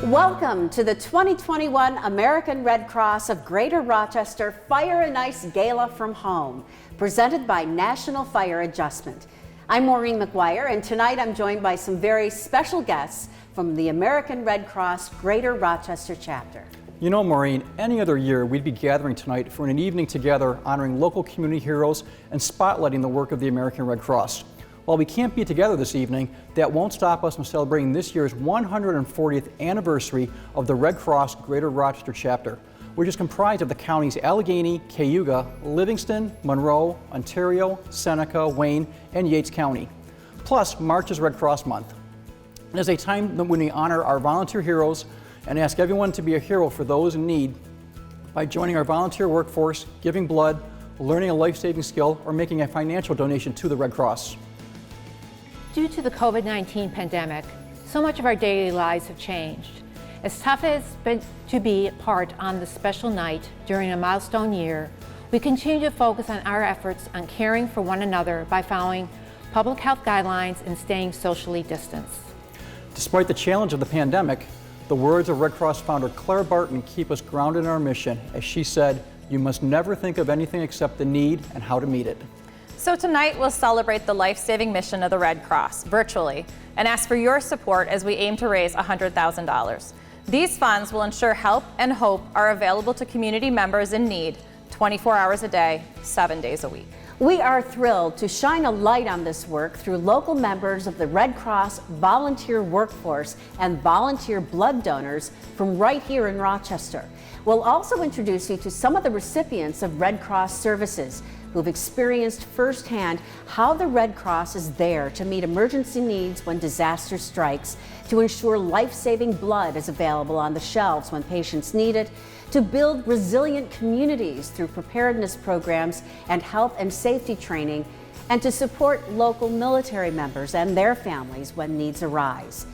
Welcome to the 2021 American Red Cross of Greater Rochester Fire and Ice Gala from Home, presented by National Fire Adjustment. I'm Maureen McGuire, and tonight I'm joined by some very special guests from the American Red Cross Greater Rochester Chapter. You know, Maureen, any other year we'd be gathering tonight for an evening together honoring local community heroes and spotlighting the work of the American Red Cross. While we can't be together this evening, that won't stop us from celebrating this year's 140th anniversary of the Red Cross Greater Rochester Chapter, which is comprised of the counties Allegheny, Cayuga, Livingston, Monroe, Ontario, Seneca, Wayne, and Yates County. Plus, March is Red Cross Month. It is a time when we honor our volunteer heroes and ask everyone to be a hero for those in need by joining our volunteer workforce, giving blood, learning a life-saving skill, or making a financial donation to the Red Cross. Due to the COVID-19 pandemic, so much of our daily lives have changed. As tough as it's been to be part on this special night during a milestone year, we continue to focus on our efforts on caring for one another by following public health guidelines and staying socially distanced. Despite the challenge of the pandemic, the words of Red Cross founder Claire Barton keep us grounded in our mission. As she said, "You must never think of anything except the need and how to meet it." So tonight we'll celebrate the life-saving mission of the Red Cross virtually and ask for your support as we aim to raise $100,000. These funds will ensure help and hope are available to community members in need 24 hours a day, 7 days a week. We are thrilled to shine a light on this work through local members of the Red Cross volunteer workforce and volunteer blood donors from right here in Rochester. We'll also introduce you to some of the recipients of Red Cross services who've experienced firsthand how the Red Cross is there to meet emergency needs when disaster strikes, to ensure life-saving blood is available on the shelves when patients need it, to build resilient communities through preparedness programs and health and safety training, and to support local military members and their families when needs arise.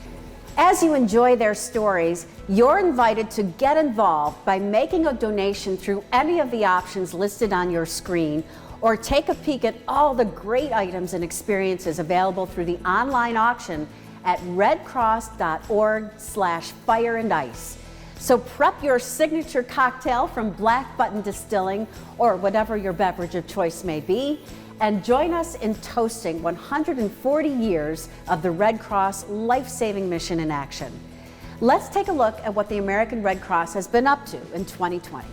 As you enjoy their stories, you're invited to get involved by making a donation through any of the options listed on your screen, or take a peek at all the great items and experiences available through the online auction at redcross.org/fireandice. So prep your signature cocktail from Black Button Distilling or whatever your beverage of choice may be, and join us in toasting 140 years of the Red Cross life-saving mission in action. Let's take a look at what the American Red Cross has been up to in 2020.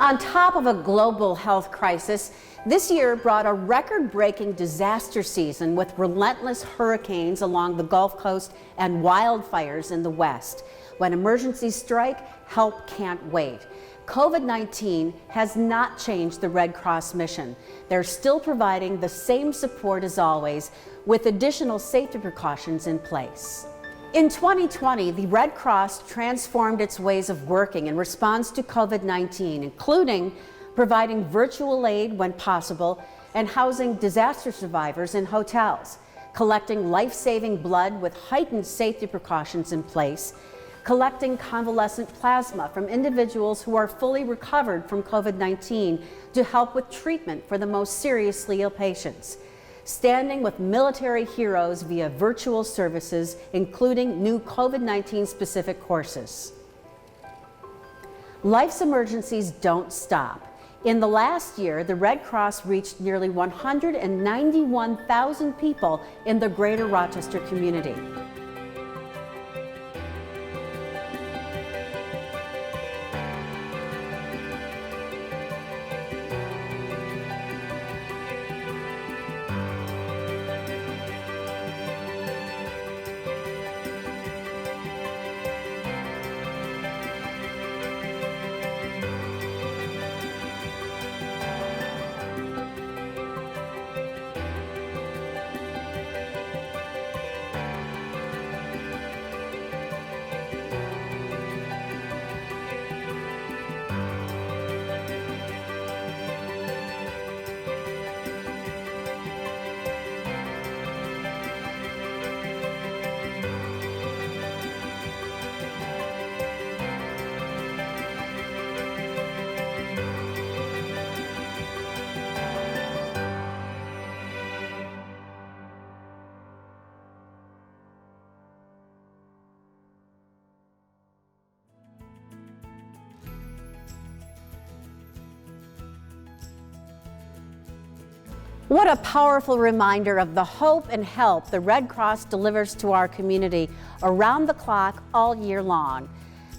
On top of a global health crisis, this year brought a record-breaking disaster season with relentless hurricanes along the Gulf Coast and wildfires in the West. When emergencies strike, help can't wait. COVID-19 has not changed the Red Cross mission. They're still providing the same support as always, with additional safety precautions in place. In 2020, the Red Cross transformed its ways of working in response to COVID-19, including providing virtual aid when possible and housing disaster survivors in hotels, collecting life-saving blood with heightened safety precautions in place, collecting convalescent plasma from individuals who are fully recovered from COVID-19 to help with treatment for the most seriously ill patients, standing with military heroes via virtual services, including new COVID-19 specific courses. Life's emergencies don't stop. In the last year, the Red Cross reached nearly 191,000 people in the Greater Rochester community. What a powerful reminder of the hope and help the Red Cross delivers to our community around the clock all year long.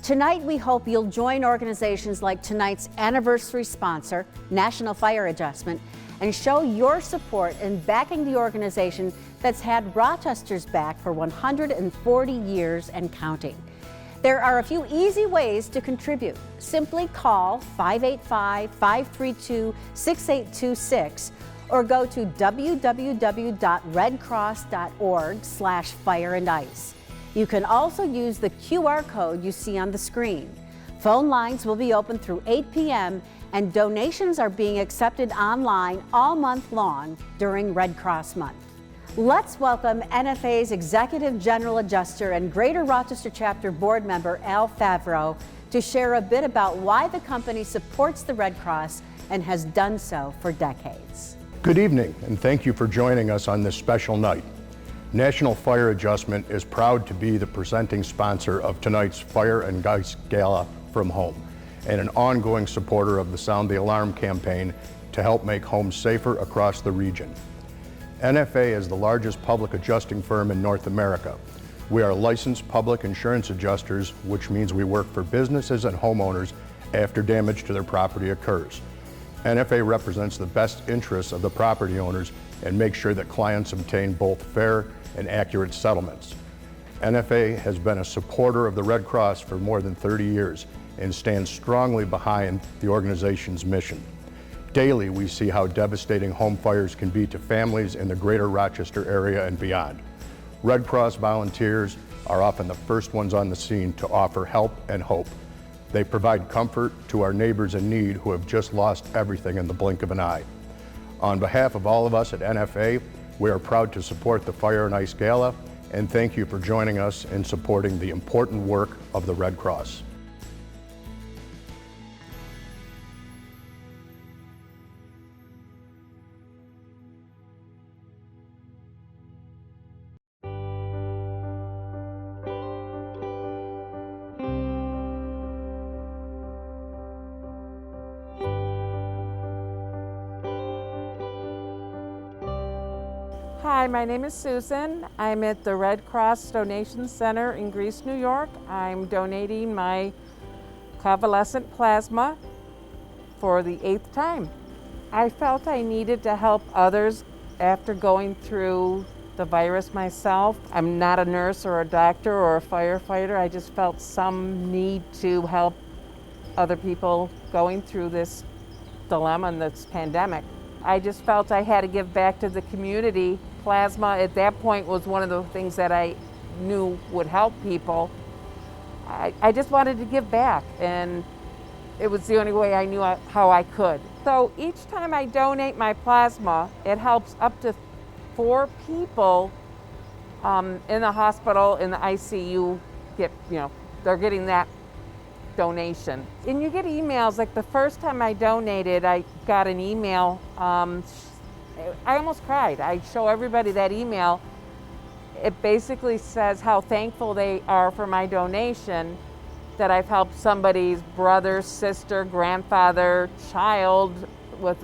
Tonight, we hope you'll join organizations like tonight's anniversary sponsor, National Fire Adjustment, and show your support in backing the organization that's had Rochester's back for 140 years and counting. There are a few easy ways to contribute. Simply call 585-532-6826 or go to www.redcross.org/fireandice. You can also use the QR code you see on the screen. Phone lines will be open through 8 p.m. and donations are being accepted online all month long during Red Cross Month. Let's welcome NFA's Executive General Adjuster and Greater Rochester Chapter Board Member Al Favreau to share a bit about why the company supports the Red Cross and has done so for decades. Good evening, and thank you for joining us on this special night. National Fire Adjustment is proud to be the presenting sponsor of tonight's Fire Ice Gala from Home and an ongoing supporter of the Sound the Alarm campaign to help make homes safer across the region. NFA is the largest public adjusting firm in North America. We are licensed public insurance adjusters, which means we work for businesses and homeowners after damage to their property occurs. NFA represents the best interests of the property owners and makes sure that clients obtain both fair and accurate settlements. NFA has been a supporter of the Red Cross for more than 30 years and stands strongly behind the organization's mission. Daily, we see how devastating home fires can be to families in the Greater Rochester area and beyond. Red Cross volunteers are often the first ones on the scene to offer help and hope. They provide comfort to our neighbors in need who have just lost everything in the blink of an eye. On behalf of all of us at NFA, we are proud to support the Fire and Ice Gala, and thank you for joining us in supporting the important work of the Red Cross. Hi, my name is Susan. I'm at the Red Cross Donation Center in Greece, New York. I'm donating my convalescent plasma for the 8th time. I felt I needed to help others after going through the virus myself. I'm not a nurse or a doctor or a firefighter. I just felt some need to help other people going through this dilemma and this pandemic. I just felt I had to give back to the community. Plasma at that point was one of the things that I knew would help people. I just wanted to give back, and it was the only way I knew how I could. So each time I donate my plasma, it helps up to 4 people in the hospital, in the ICU, they're getting that donation. And you get emails, like the first time I donated, I got an email. I almost cried. I show everybody that email. It basically says how thankful they are for my donation, that I've helped somebody's brother, sister, grandfather, child with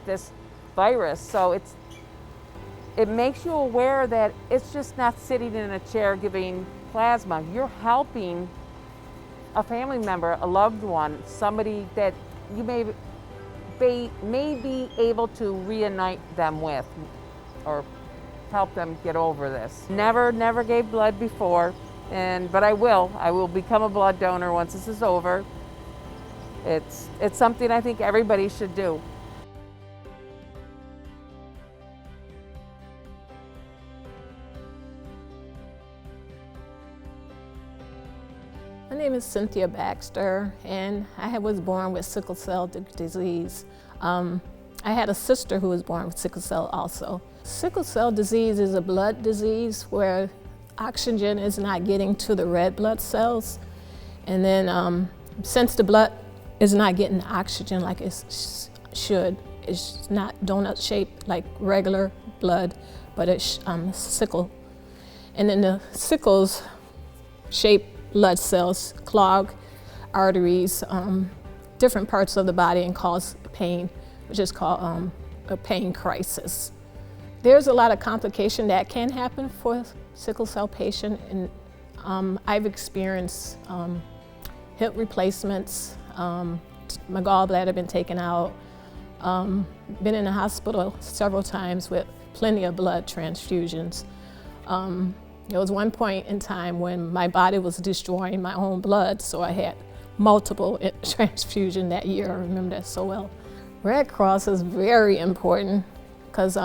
this virus. So it makes you aware that it's just not sitting in a chair giving plasma. You're helping a family member, a loved one, somebody that you may be able to reunite them with or help them get over this. Never gave blood before, but I will become a blood donor once this is over. It's something I think everybody should do. My name is Cynthia Baxter, and I was born with sickle cell disease. I had a sister who was born with sickle cell also. Sickle cell disease is a blood disease where oxygen is not getting to the red blood cells. And then since the blood is not getting oxygen like it should, it's not donut shaped like regular blood, but it's sickle. And then the sickles shape blood cells clog arteries, different parts of the body, and cause pain, which is called a pain crisis. There's a lot of complication that can happen for a sickle cell patient, and I've experienced hip replacements, my gallbladder been taken out, been in the hospital several times with plenty of blood transfusions. There was one point in time when my body was destroying my own blood, so I had multiple transfusions that year. I remember that so well. Red Cross is very important because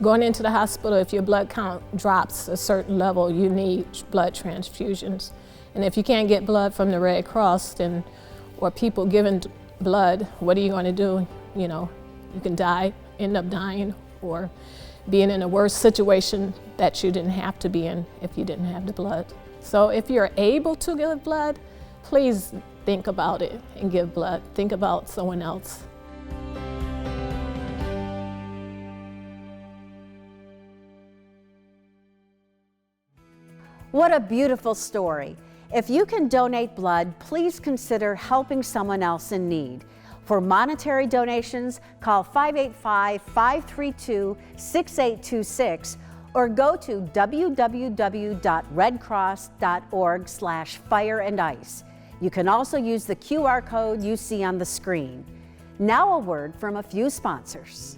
going into the hospital, if your blood count drops a certain level, you need blood transfusions. And if you can't get blood from the Red Cross, then, or people giving blood, what are you going to do? You know, you can die, end up dying, or being in a worse situation that you didn't have to be in if you didn't have the blood. So if you're able to give blood, please think about it and give blood. Think about someone else. What a beautiful story. If you can donate blood, please consider helping someone else in need. For monetary donations, call 585-532-6826 or go to www.redcross.org/fireandice. You can also use the QR code you see on the screen. Now a word from a few sponsors.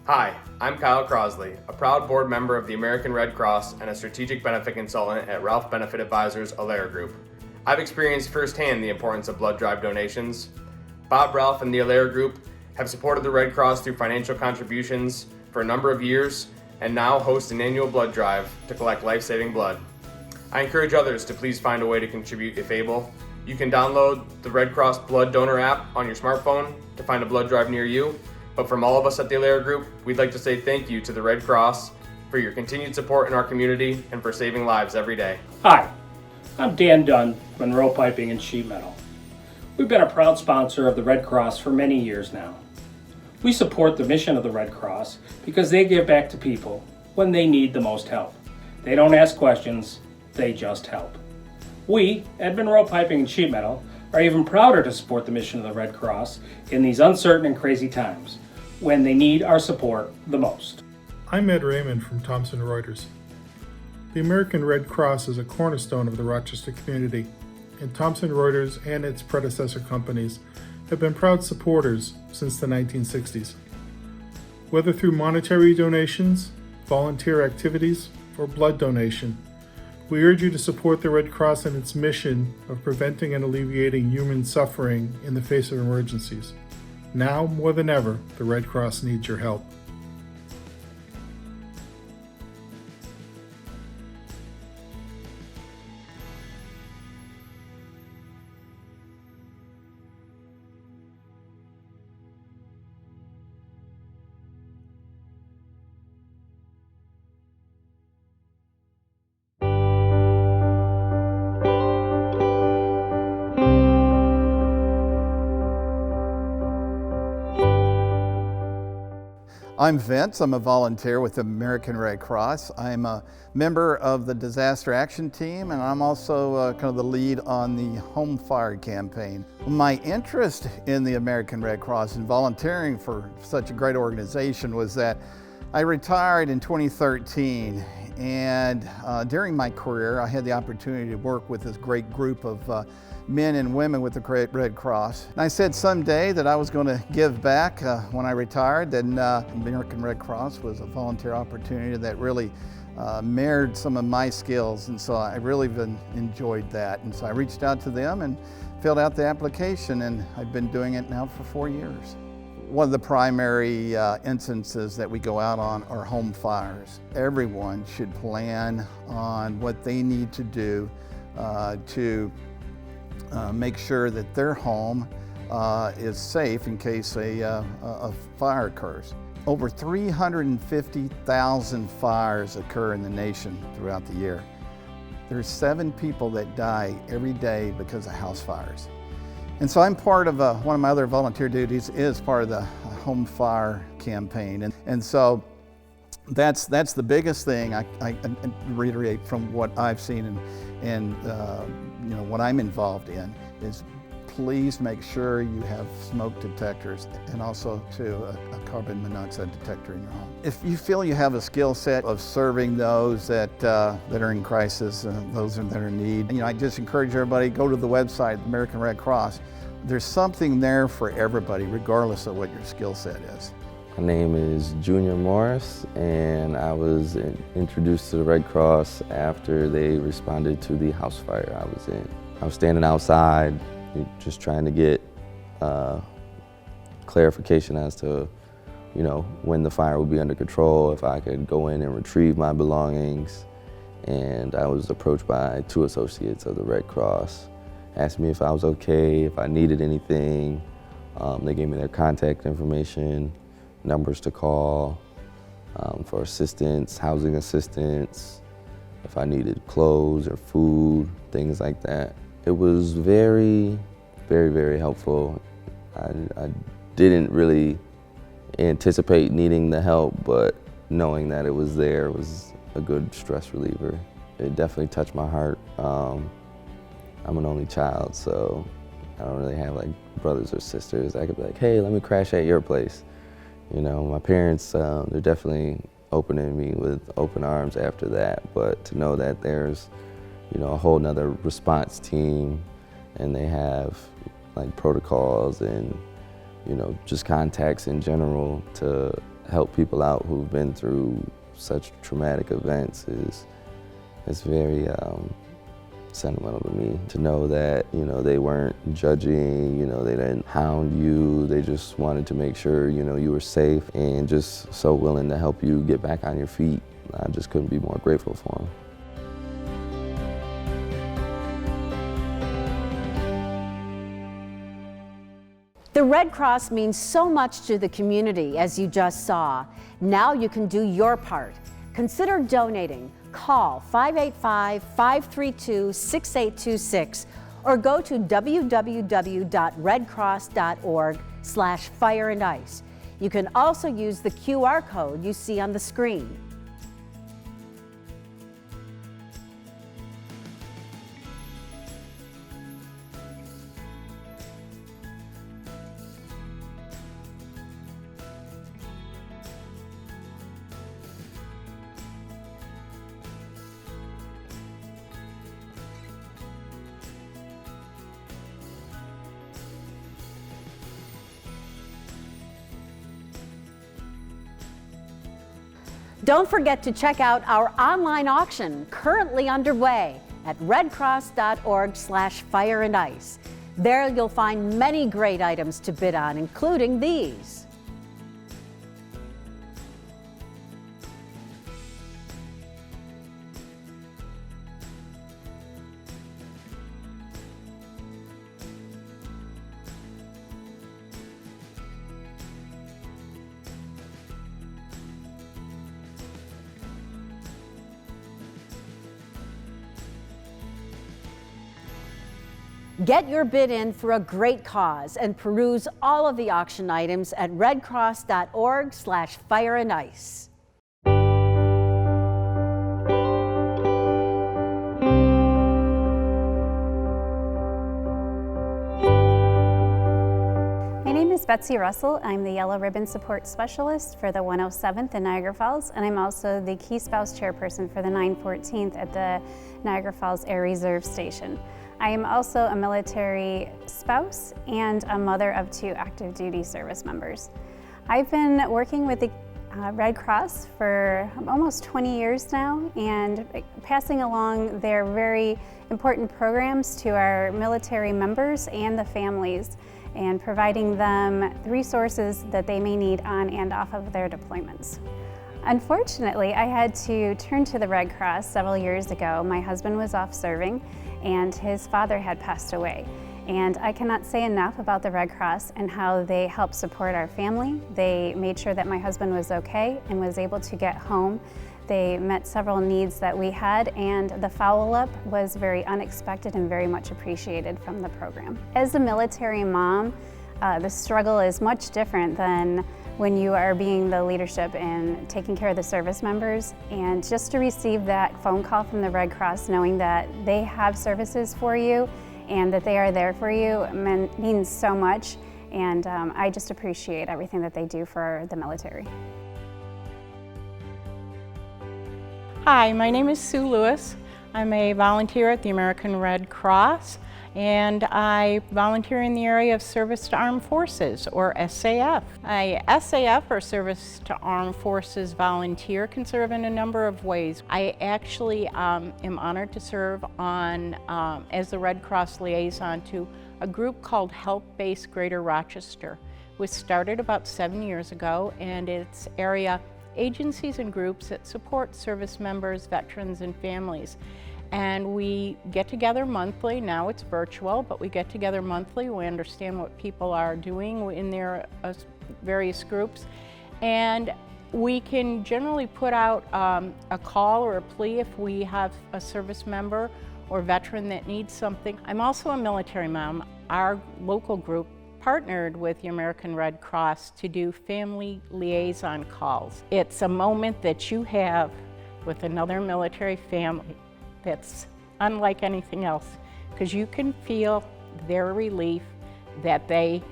Hi, I'm Kyle Crosley, a proud board member of the American Red Cross and a strategic benefit consultant at Ralph Benefit Advisors, Alair Group. I've experienced firsthand the importance of blood drive donations. Bob, Ralph, and the Alair Group have supported the Red Cross through financial contributions for a number of years and now host an annual blood drive to collect life-saving blood. I encourage others to please find a way to contribute if able. You can download the Red Cross Blood Donor app on your smartphone to find a blood drive near you. But from all of us at the Alair Group, we'd like to say thank you to the Red Cross for your continued support in our community and for saving lives every day. Hi, I'm Dan Dunn, Monroe Piping and Sheet Metal. We've been a proud sponsor of the Red Cross for many years now. We support the mission of the Red Cross because they give back to people when they need the most help. They don't ask questions, they just help. We, at Monroe Piping and Sheet Metal, are even prouder to support the mission of the Red Cross in these uncertain and crazy times when they need our support the most. I'm Ed Raymond from Thomson Reuters. The American Red Cross is a cornerstone of the Rochester community, and Thomson Reuters and its predecessor companies have been proud supporters since the 1960s. Whether through monetary donations, volunteer activities, or blood donation, we urge you to support the Red Cross in its mission of preventing and alleviating human suffering in the face of emergencies. Now, more than ever, the Red Cross needs your help. I'm Vince. I'm a volunteer with the American Red Cross. I'm a member of the Disaster Action Team, and I'm also kind of the lead on the Home Fire campaign. My interest in the American Red Cross and volunteering for such a great organization was that I retired in 2013, and during my career I had the opportunity to work with this great group of men and women with the Great Red Cross. And I said someday that I was going to give back when I retired, and American Red Cross was a volunteer opportunity that really mirrored some of my skills, and so I really enjoyed that. And so I reached out to them and filled out the application, and I've been doing it now for 4 years. One of the primary instances that we go out on are home fires. Everyone should plan on what they need to do to make sure that their home is safe in case a fire occurs. Over 350,000 fires occur in the nation throughout the year. There's 7 people that die every day because of house fires. And so I'm part of one of my other volunteer duties is part of the home fire campaign. And so That's the biggest thing I reiterate from what I've seen and you know, what I'm involved in is please make sure you have smoke detectors and also a carbon monoxide detector in your home. If you feel you have a skill set of serving those that are in crisis and those that are in need, you know, I just encourage everybody, go to the website, the American Red Cross. There's something there for everybody, regardless of what your skill set is. My name is Junior Morris, and I was introduced to the Red Cross after they responded to the house fire I was in. I was standing outside, just trying to get clarification as to, you know, when the fire would be under control, if I could go in and retrieve my belongings. And I was approached by 2 associates of the Red Cross, asked me if I was okay, if I needed anything. They gave me their contact information, numbers to call for assistance, housing assistance, if I needed clothes or food, things like that. It was very, very, very helpful. I didn't really anticipate needing the help, but knowing that it was there was a good stress reliever. It definitely touched my heart. I'm an only child, so I don't really have like brothers or sisters. I could be like, hey, let me crash at your place. You know, my parents, they're definitely opening me with open arms after that, but to know that there's, you know, a whole nother response team and they have like protocols and, you know, just contacts in general to help people out who've been through such traumatic events is very sentimental to me. To know that, you know, they weren't judging, you know, they didn't hound you, they just wanted to make sure, you know, you were safe and just so willing to help you get back on your feet. I just couldn't be more grateful for them. The Red Cross means so much to the community, as you just saw. Now you can do your part. Consider donating. Call 585-532-6826 or go to www.redcross.org/fireandice. You can also use the QR code you see on the screen. Don't forget to check out our online auction currently underway at redcross.org/fireandice. There you'll find many great items to bid on, including these. Get your bid in for a great cause and peruse all of the auction items at redcross.org/fireandice. My name is Betsy Russell. I'm the Yellow Ribbon Support Specialist for the 107th in Niagara Falls, and I'm also the Key Spouse Chairperson for the 914th at the Niagara Falls Air Reserve Station. I am also a military spouse and a mother of 2 active duty service members. I've been working with the Red Cross for almost 20 years now and passing along their very important programs to our military members and the families and providing them the resources that they may need on and off of their deployments. Unfortunately, I had to turn to the Red Cross several years ago. My husband was off serving and his father had passed away. And I cannot say enough about the Red Cross and how they helped support our family. They made sure that my husband was okay and was able to get home. They met several needs that we had, and the follow-up was very unexpected and very much appreciated from the program. As a military mom, the struggle is much different than when you are being the leadership and taking care of the service members. And just to receive that phone call from the Red Cross, knowing that they have services for you and that they are there for you, means so much. And I just appreciate everything that they do for the military. Hi, my name is Sue Lewis. I'm a volunteer at the American Red Cross, and I volunteer in the area of Service to Armed Forces, or SAF. SAF, or Service to Armed Forces volunteer, can serve in a number of ways. I actually am honored to serve on as the Red Cross liaison to a group called Help Base Greater Rochester, which started about 7 years ago, and its area agencies and groups that support service members, veterans, and families. And we get together monthly. Now it's virtual, but we get together monthly. We understand what people are doing in their various groups. And we can generally put out a call or a plea if we have a service member or veteran that needs something. I'm also a military mom. Our local group partnered with the American Red Cross to do family liaison calls. It's a moment that you have with another military family that's unlike anything else, because you can feel their relief that they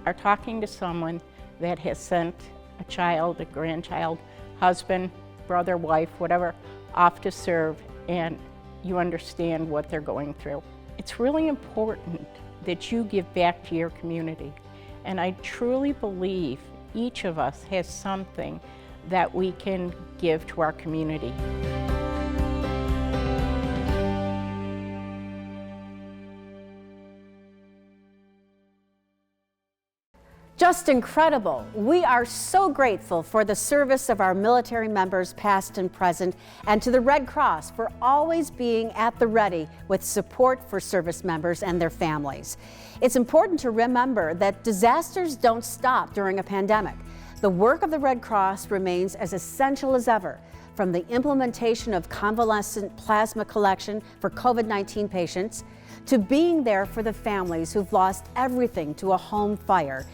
are talking to someone that has sent a child, a grandchild, husband, brother, wife, whatever, off to serve, and you understand what they're going through. It's really important that you give back to your community. And I truly believe each of us has something that we can give to our community. Just incredible. We are so grateful for the service of our military members, past and present, and to the Red Cross for always being at the ready with support for service members and their families. It's important to remember that disasters don't stop during a pandemic. The work of the Red Cross remains as essential as ever, from the implementation of convalescent plasma collection for COVID-19 patients, to being there for the families who've lost everything to a home fire,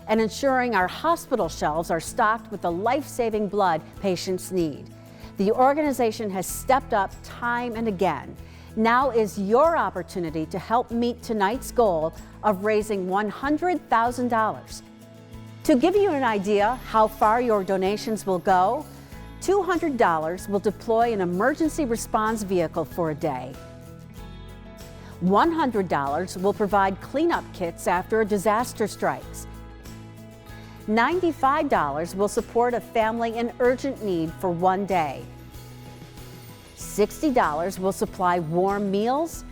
and ensuring our hospital shelves are stocked with the life-saving blood patients need. The organization has stepped up time and again. Now is your opportunity to help meet tonight's goal of raising $100,000. To give you an idea how far your donations will go, $200 will deploy an emergency response vehicle for a day. $100 will provide cleanup kits after a disaster strikes. $95 will support a family in urgent need for one day. $60 will supply warm meals.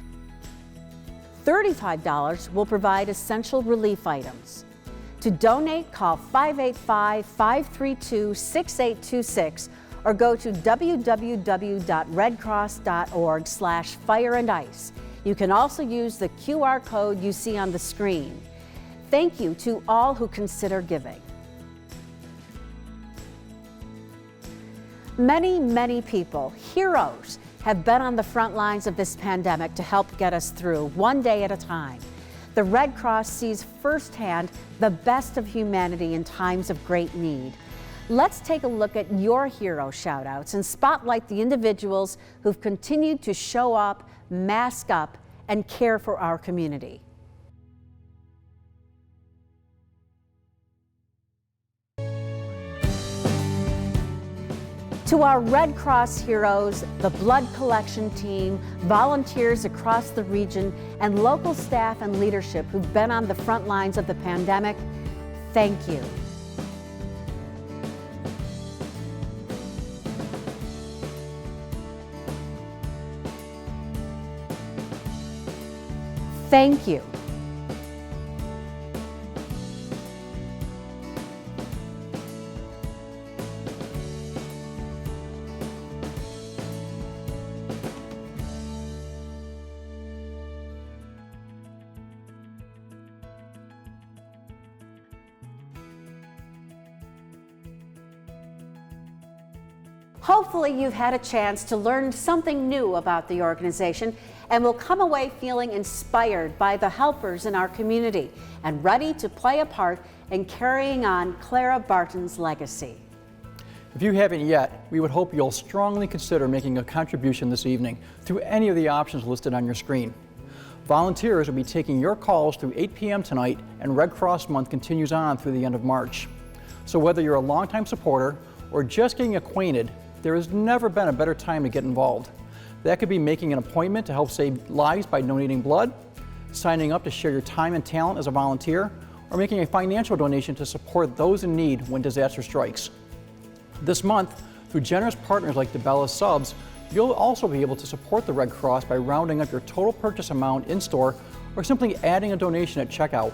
$35 will provide essential relief items. To donate, call 585-532-6826 or go to www.redcross.org/fireandice. You can also use the QR code you see on the screen. Thank you to all who consider giving. Many people, heroes, have been on the front lines of this pandemic to help get us through, one day at a time. The Red Cross sees firsthand the best of humanity in times of great need. Let's take a look at your hero shout-outs and spotlight the individuals who've continued to show up, mask up, and care for our community. To our Red Cross heroes, the blood collection team, volunteers across the region, and local staff and leadership who've been on the front lines of the pandemic, thank you. Thank you. Hopefully you've had a chance to learn something new about the organization and will come away feeling inspired by the helpers in our community and ready to play a part in carrying on Clara Barton's legacy. If you haven't yet, we would hope you'll strongly consider making a contribution this evening through any of the options listed on your screen. Volunteers will be taking your calls through 8 p.m. tonight, and Red Cross Month continues on through the end of March. So whether you're a longtime supporter or just getting acquainted, there has never been a better time to get involved. That could be making an appointment to help save lives by donating blood, signing up to share your time and talent as a volunteer, or making a financial donation to support those in need when disaster strikes. This month, through generous partners like DeBella Subs, you'll also be able to support the Red Cross by rounding up your total purchase amount in-store or simply adding a donation at checkout.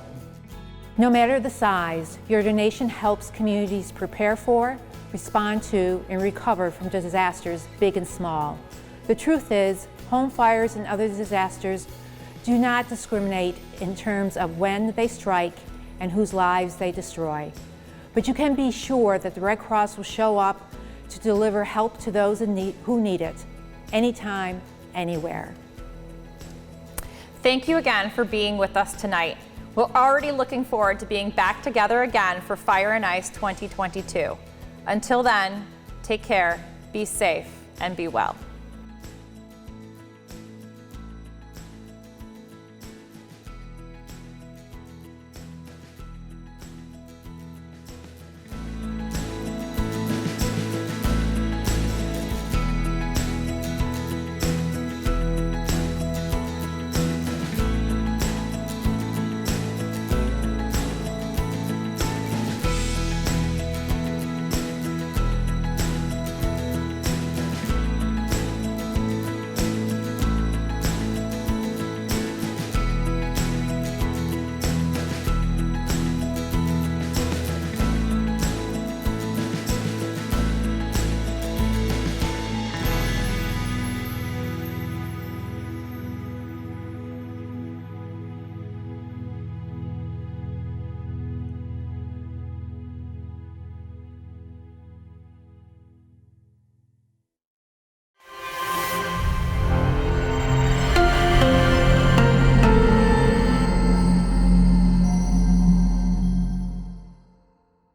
No matter the size, your donation helps communities prepare for, respond to, and recover from disasters big and small. The truth is, home fires and other disasters do not discriminate in terms of when they strike and whose lives they destroy. But you can be sure that the Red Cross will show up to deliver help to those in need, who need it, anytime, anywhere. Thank you again for being with us tonight. We're already looking forward to being back together again for Fire and Ice 2022. Until then, take care, be safe, and be well.